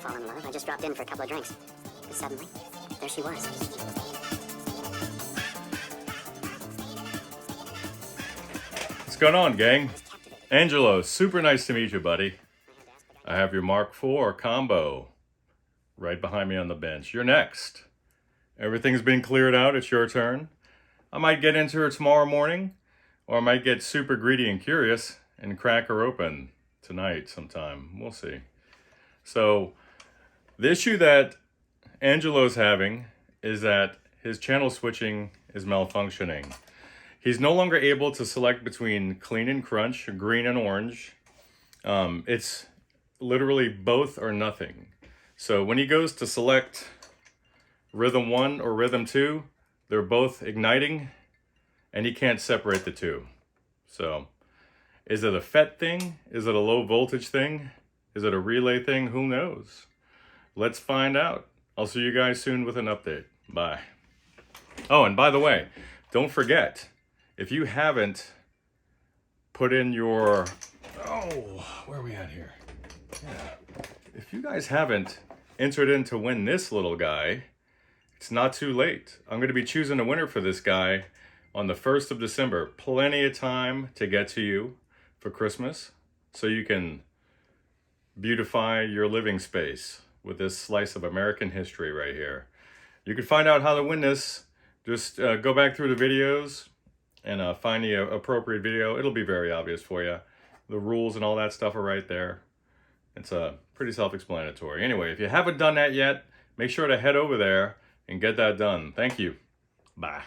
fall in love. I just dropped in for a couple of drinks. But suddenly, there she was. What's going on, gang? Angelo, super nice to meet you, buddy. I have your Mark IV combo right behind me on the bench. You're next. Everything's been cleared out. It's your turn. I might get into her tomorrow morning, or I might get super greedy and curious and crack her open tonight sometime. We'll see. So the issue that Angelo's having is that his channel switching is malfunctioning. He's no longer able to select between clean and crunch, green and orange. It's literally both or nothing. So when he goes to select rhythm 1 or rhythm 2, they're both igniting and he can't separate the two. So is it a FET thing? Is it a low voltage thing? Is it a relay thing? Who knows? Let's find out. I'll see you guys soon with an update. Bye. Oh, and by the way, don't forget, if you haven't put in your... Oh, where are we at here? Yeah. If you guys haven't entered in to win this little guy, it's not too late. I'm going to be choosing a winner for this guy on the 1st of December. Plenty of time to get to you for Christmas so you can beautify your living space with this slice of American history right here. You can find out how to win this. Just go back through the videos and find the appropriate video. It'll be very obvious for you. The rules and all that stuff are right there. It's pretty self-explanatory. Anyway, if you haven't done that yet, make sure to head over there and get that done. Thank you. Bye.